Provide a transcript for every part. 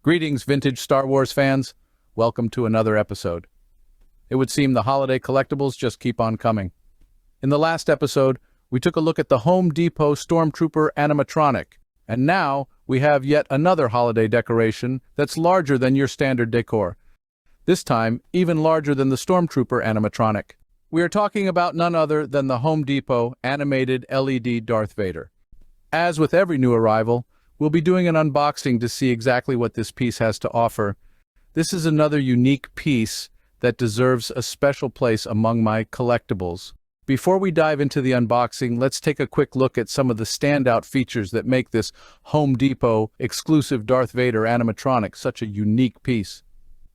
Greetings, vintage Star Wars fans. Welcome to another episode. It would seem the holiday collectibles just keep on coming. In the last episode, we took a look at the Home Depot Stormtrooper Animatronic, and now we have yet another holiday decoration that's larger than your standard decor. This time, even larger than the Stormtrooper Animatronic. We are talking about none other than the Home Depot animated LED Darth Vader. As with every new arrival, we'll be doing an unboxing to see exactly what this piece has to offer. This is another unique piece that deserves a special place among my collectibles. Before we dive into the unboxing, let's take a quick look at some of the standout features that make this Home Depot-exclusive Darth Vader animatronic such a unique piece.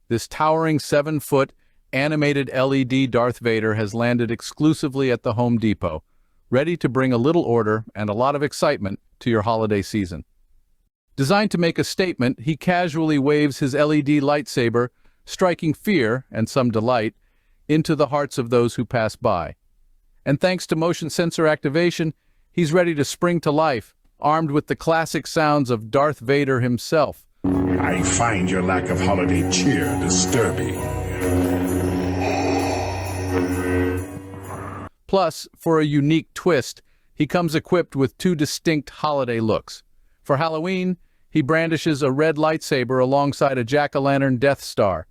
This towering 7-foot animated LED Darth Vader has landed exclusively at the Home Depot, ready to bring a little order and a lot of excitement to your holiday season. Designed to make a statement, he casually waves his LED lightsaber, striking fear and some delight into the hearts of those who pass by. And thanks to motion sensor activation, he's ready to spring to life, armed with the classic sounds of Darth Vader himself. I find your lack of holiday cheer disturbing. Plus, for a unique twist, he comes equipped with two distinct holiday looks. For Halloween, he brandishes a red lightsaber alongside a jack-o'-lantern Death Star.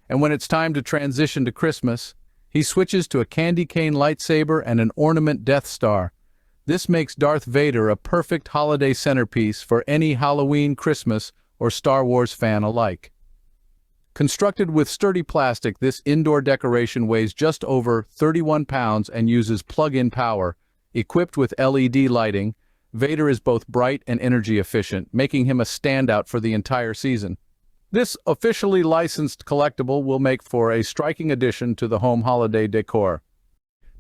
And when it's time to transition to Christmas, he switches to a candy cane lightsaber and an Ornament Death Star. This makes Darth Vader a perfect holiday centerpiece for any Halloween, Christmas, or Star Wars fan alike. Constructed with sturdy plastic, this indoor decoration weighs just over 31 pounds and uses plug-in power. Equipped with LED lighting, Vader is both bright and energy efficient, making him a standout for the entire season. This officially licensed collectible will make for a striking addition to the home holiday decor.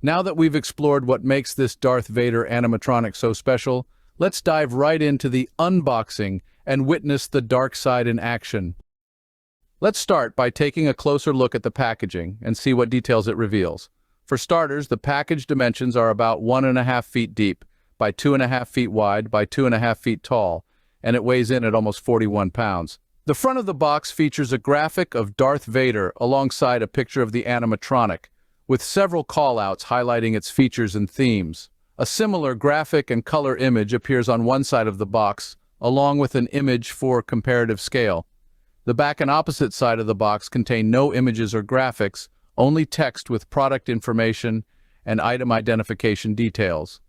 Now that we've explored what makes this Darth Vader animatronic so special, let's dive right into the unboxing and witness the dark side in action. Let's start by taking a closer look at the packaging and see what details it reveals. For starters, the package dimensions are about 1.5 feet deep, by 2.5 feet wide, by 2.5 feet tall, and it weighs in at almost 41 pounds. The front of the box features a graphic of Darth Vader alongside a picture of the animatronic, with several call-outs highlighting its features and themes. A similar graphic and color image appears on one side of the box, along with an image for comparative scale. The back and opposite side of the box contain no images or graphics, only text with product information and item identification details.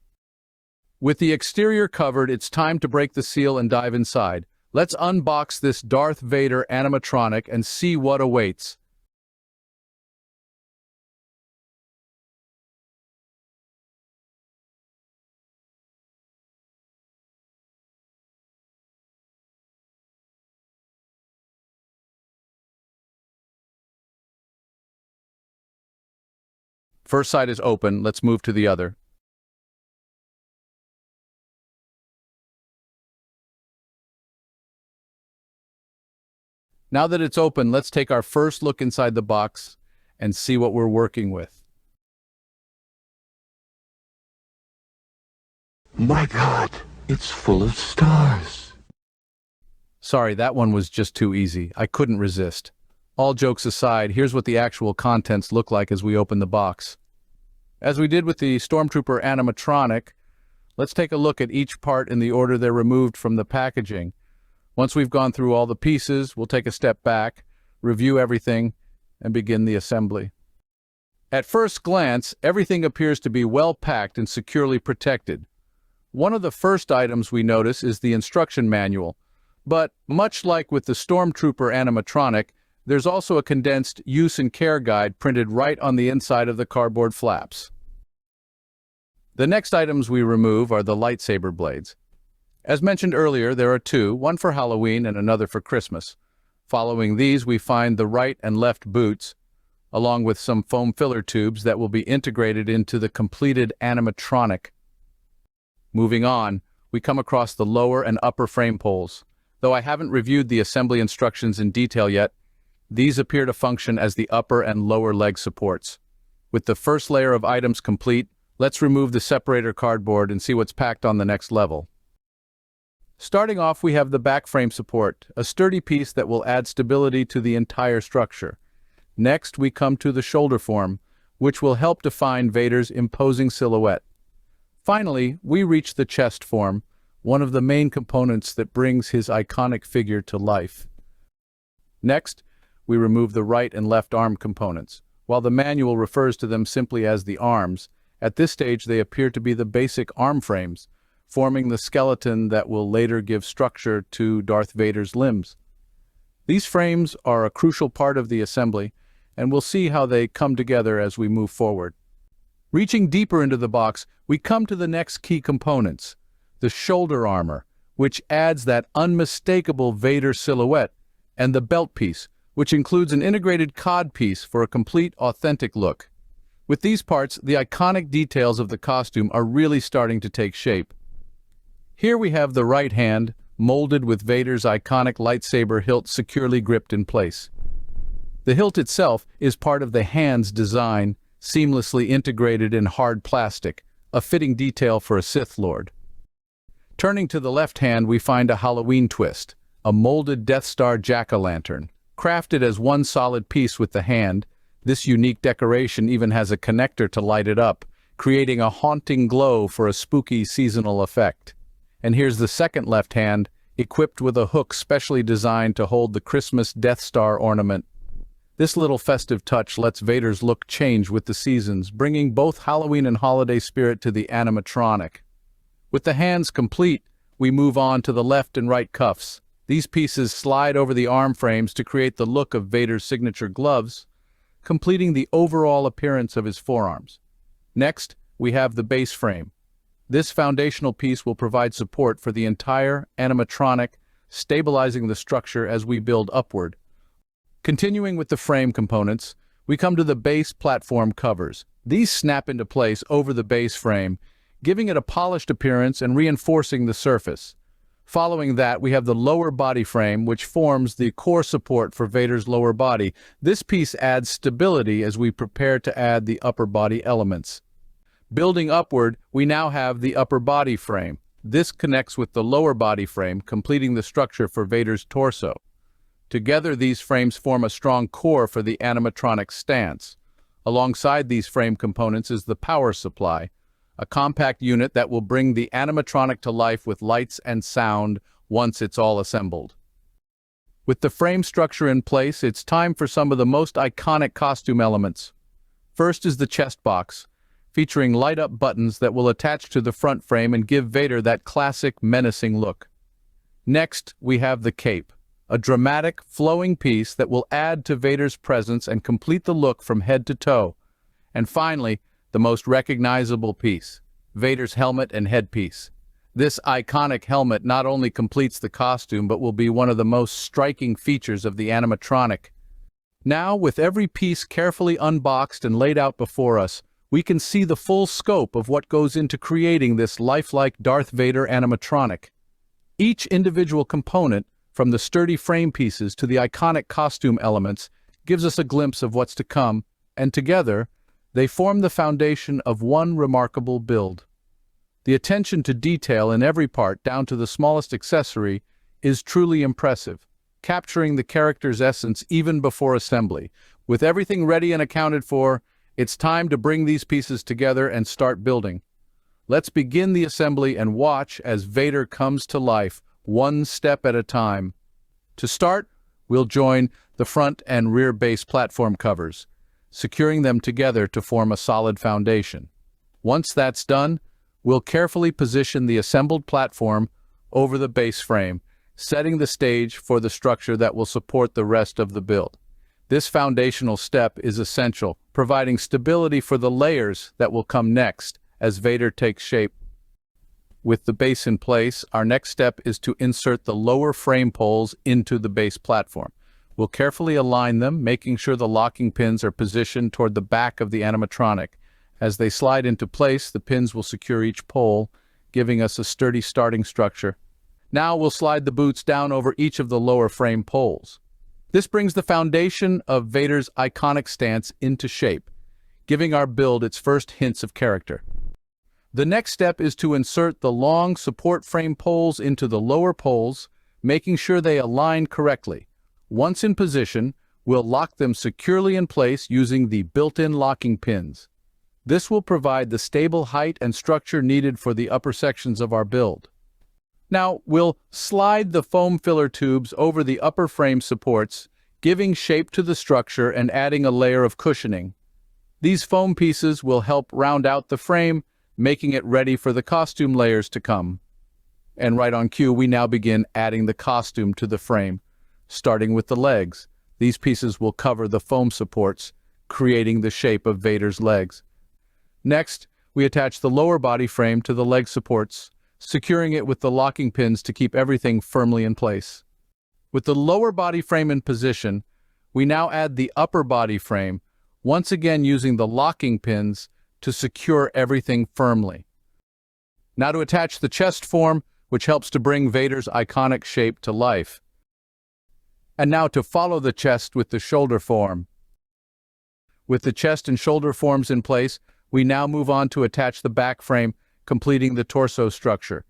With the exterior covered, it's time to break the seal and dive inside. Let's unbox this Darth Vader animatronic and see what awaits. First side is open, let's move to the other. Now that it's open, let's take our first look inside the box and see what we're working with. My God, it's full of stars. Sorry, that one was just too easy. I couldn't resist. All jokes aside, here's what the actual contents look like as we open the box. As we did with the Stormtrooper animatronic, let's take a look at each part in the order they're removed from the packaging. Once we've gone through all the pieces, we'll take a step back, review everything, and begin the assembly. At first glance, everything appears to be well packed and securely protected. One of the first items we notice is the instruction manual, but much like with the Stormtrooper animatronic, there's also a condensed use and care guide printed right on the inside of the cardboard flaps. The next items we remove are the lightsaber blades. As mentioned earlier, there are two, one for Halloween and another for Christmas. Following these, we find the right and left boots, along with some foam filler tubes that will be integrated into the completed animatronic. Moving on, we come across the lower and upper frame poles. Though I haven't reviewed the assembly instructions in detail yet, these appear to function as the upper and lower leg supports. With the first layer of items complete, let's remove the separator cardboard and see what's packed on the next level. Starting off, we have the back frame support, a sturdy piece that will add stability to the entire structure. Next, we come to the shoulder form, which will help define Vader's imposing silhouette. Finally, we reach the chest form, one of the main components that brings his iconic figure to life. Next, we remove the right and left arm components. While the manual refers to them simply as the arms, at this stage they appear to be the basic arm frames, forming the skeleton that will later give structure to Darth Vader's limbs. These frames are a crucial part of the assembly, and we'll see how they come together as we move forward. Reaching deeper into the box, we come to the next key components, the shoulder armor, which adds that unmistakable Vader silhouette, and the belt piece, which includes an integrated cod piece for a complete, authentic look. With these parts, the iconic details of the costume are really starting to take shape. Here we have the right hand, molded with Vader's iconic lightsaber hilt securely gripped in place. The hilt itself is part of the hand's design, seamlessly integrated in hard plastic, a fitting detail for a Sith Lord. Turning to the left hand, we find a Halloween twist, a molded Death Star jack-o'-lantern. Crafted as one solid piece with the hand, this unique decoration even has a connector to light it up, creating a haunting glow for a spooky seasonal effect. And here's the second left hand, equipped with a hook specially designed to hold the Christmas Death Star ornament. This little festive touch lets Vader's look change with the seasons, bringing both Halloween and holiday spirit to the animatronic. With the hands complete, we move on to the left and right cuffs. These pieces slide over the arm frames to create the look of Vader's signature gloves, completing the overall appearance of his forearms. Next, we have the base frame. This foundational piece will provide support for the entire animatronic, stabilizing the structure as we build upward. Continuing with the frame components, we come to the base platform covers. These snap into place over the base frame, giving it a polished appearance and reinforcing the surface. Following that, we have the lower body frame, which forms the core support for Vader's lower body. This piece adds stability as we prepare to add the upper body elements. Building upward, we now have the upper body frame. This connects with the lower body frame, completing the structure for Vader's torso. Together, these frames form a strong core for the animatronic stance. Alongside these frame components is the power supply, a compact unit that will bring the animatronic to life with lights and sound once it's all assembled. With the frame structure in place, it's time for some of the most iconic costume elements. First is the chest box, featuring light-up buttons that will attach to the front frame and give Vader that classic menacing look. Next, we have the cape, a dramatic, flowing piece that will add to Vader's presence and complete the look from head to toe. And finally, the most recognizable piece, Vader's helmet and headpiece. This iconic helmet not only completes the costume, but will be one of the most striking features of the animatronic. Now, with every piece carefully unboxed and laid out before us, we can see the full scope of what goes into creating this lifelike Darth Vader animatronic. Each individual component, from the sturdy frame pieces to the iconic costume elements, gives us a glimpse of what's to come, and together, they form the foundation of one remarkable build. The attention to detail in every part, down to the smallest accessory, is truly impressive, capturing the character's essence even before assembly. With everything ready and accounted for, it's time to bring these pieces together and start building. Let's begin the assembly and watch as Vader comes to life, one step at a time. To start, we'll join the front and rear base platform covers, securing them together to form a solid foundation. Once that's done, we'll carefully position the assembled platform over the base frame, setting the stage for the structure that will support the rest of the build. This foundational step is essential, providing stability for the layers that will come next as Vader takes shape. With the base in place, our next step is to insert the lower frame poles into the base platform. We'll carefully align them, making sure the locking pins are positioned toward the back of the animatronic. As they slide into place, the pins will secure each pole, giving us a sturdy starting structure. Now we'll slide the boots down over each of the lower frame poles. This brings the foundation of Vader's iconic stance into shape, giving our build its first hints of character. The next step is to insert the long support frame poles into the lower poles, making sure they align correctly. Once in position, we'll lock them securely in place using the built-in locking pins. This will provide the stable height and structure needed for the upper sections of our build. Now, we'll slide the foam filler tubes over the upper frame supports, giving shape to the structure and adding a layer of cushioning. These foam pieces will help round out the frame, making it ready for the costume layers to come. And right on cue, we now begin adding the costume to the frame, starting with the legs. These pieces will cover the foam supports, creating the shape of Vader's legs. Next, we attach the lower body frame to the leg supports, securing it with the locking pins to keep everything firmly in place. With the lower body frame in position, we now add the upper body frame, once again using the locking pins to secure everything firmly. Now to attach the chest form, which helps to bring Vader's iconic shape to life. And now to follow the chest with the shoulder form. With the chest and shoulder forms in place, we now move on to attach the back frame, completing the torso structure.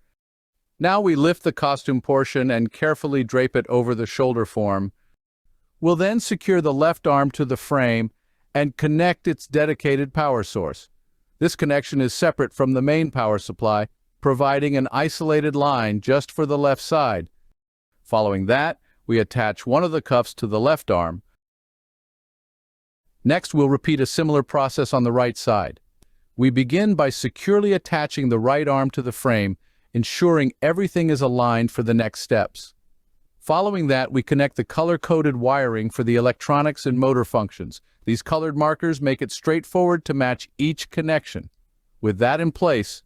Now we lift the costume portion and carefully drape it over the shoulder form. We'll then secure the left arm to the frame and connect its dedicated power source. This connection is separate from the main power supply, providing an isolated line just for the left side. Following that, we attach one of the cuffs to the left arm. Next, we'll repeat a similar process on the right side. We begin by securely attaching the right arm to the frame, ensuring everything is aligned for the next steps. Following that, we connect the color-coded wiring for the electronics and motor functions. These colored markers make it straightforward to match each connection. With that in place,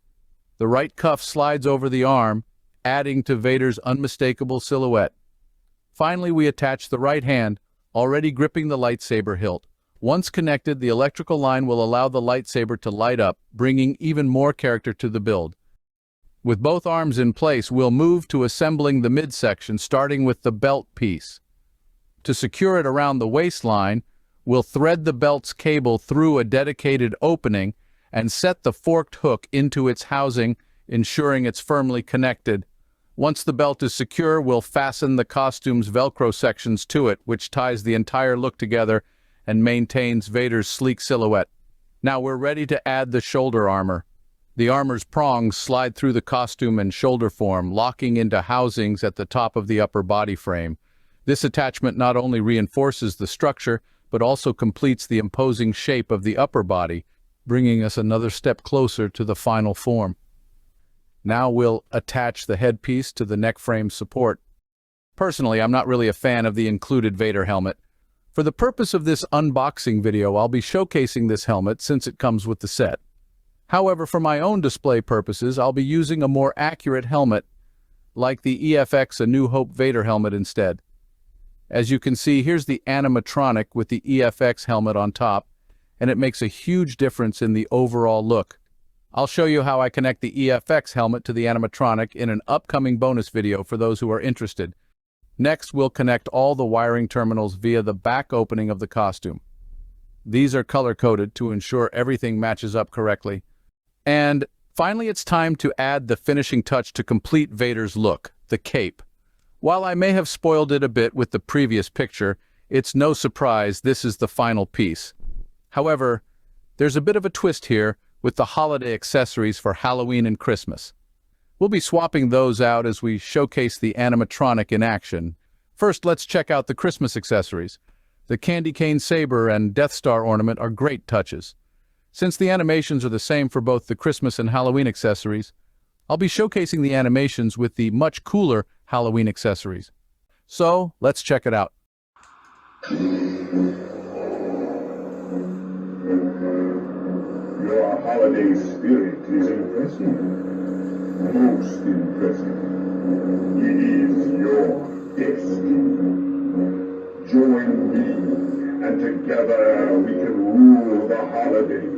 the right cuff slides over the arm, adding to Vader's unmistakable silhouette. Finally, we attach the right hand, already gripping the lightsaber hilt. Once connected, the electrical line will allow the lightsaber to light up, bringing even more character to the build. With both arms in place, we'll move to assembling the midsection, starting with the belt piece. To secure it around the waistline, we'll thread the belt's cable through a dedicated opening and set the forked hook into its housing, ensuring it's firmly connected. Once the belt is secure, we'll fasten the costume's Velcro sections to it, which ties the entire look together and maintains Vader's sleek silhouette. Now we're ready to add the shoulder armor. The armor's prongs slide through the costume and shoulder form, locking into housings at the top of the upper body frame. This attachment not only reinforces the structure, but also completes the imposing shape of the upper body, bringing us another step closer to the final form. Now we'll attach the headpiece to the neck frame support. Personally, I'm not really a fan of the included Vader helmet. For the purpose of this unboxing video, I'll be showcasing this helmet since it comes with the set. However, for my own display purposes, I'll be using a more accurate helmet, like the EFX A New Hope Vader helmet instead. As you can see, here's the Animatronic with the EFX helmet on top, and it makes a huge difference in the overall look. I'll show you how I connect the EFX helmet to the Animatronic in an upcoming bonus video for those who are interested. Next, we'll connect all the wiring terminals via the back opening of the costume. These are color-coded to ensure everything matches up correctly. And finally, it's time to add the finishing touch to complete Vader's look, the cape. While I may have spoiled it a bit with the previous picture, it's no surprise this is the final piece. However, there's a bit of a twist here with the holiday accessories for Halloween and Christmas. We'll be swapping those out as we showcase the animatronic in action. First, let's check out the Christmas accessories. The candy cane saber and Death Star ornament are great touches. Since the animations are the same for both the Christmas and Halloween accessories, I'll be showcasing the animations with the much cooler Halloween accessories. So, let's check it out. Your holiday spirit is impressive. Most impressive. It is your destiny. Join me, and together we can rule the holidays.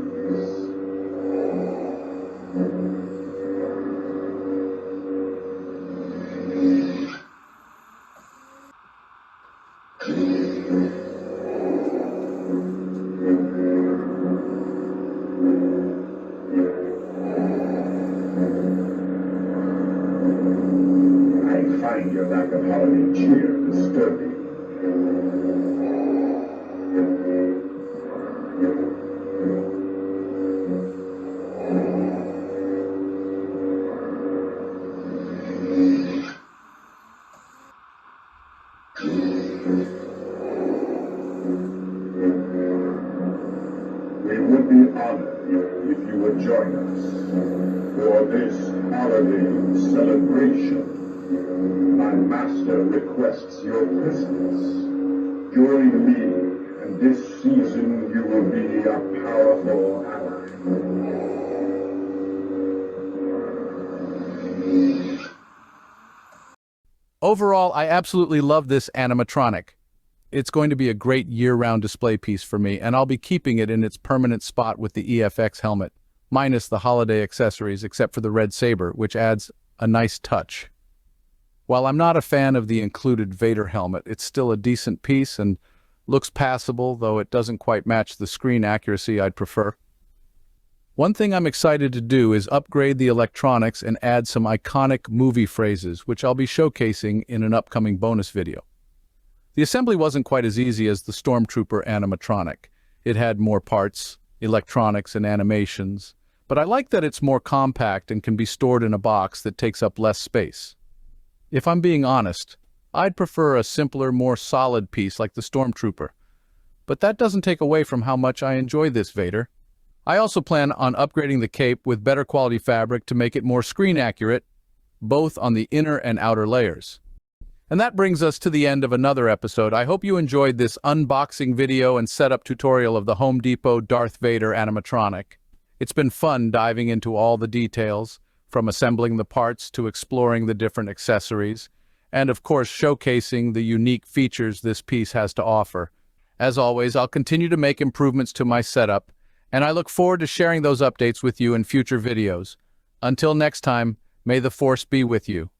your lack of holiday cheer disturbing. We would be honored if you would join us for this holiday celebration. My master requests your presence. Join me, and this season you will be a powerful ally. Overall, I absolutely love this animatronic. It's going to be a great year-round display piece for me, and I'll be keeping it in its permanent spot with the EFX helmet, minus the holiday accessories except for the red saber, which adds a nice touch. While I'm not a fan of the included Vader helmet, it's still a decent piece and looks passable, though it doesn't quite match the screen accuracy I'd prefer. One thing I'm excited to do is upgrade the electronics and add some iconic movie phrases, which I'll be showcasing in an upcoming bonus video. The assembly wasn't quite as easy as the Stormtrooper animatronic. It had more parts, electronics, and animations, but I like that it's more compact and can be stored in a box that takes up less space. If I'm being honest, I'd prefer a simpler, more solid piece like the Stormtrooper, but that doesn't take away from how much I enjoy this Vader. I also plan on upgrading the cape with better quality fabric to make it more screen accurate, both on the inner and outer layers. And that brings us to the end of another episode. I hope you enjoyed this unboxing video and setup tutorial of the Home Depot Darth Vader animatronic. It's been fun diving into all the details, from assembling the parts to exploring the different accessories, and of course showcasing the unique features this piece has to offer. As always, I'll continue to make improvements to my setup, and I look forward to sharing those updates with you in future videos. Until next time, may the Force be with you.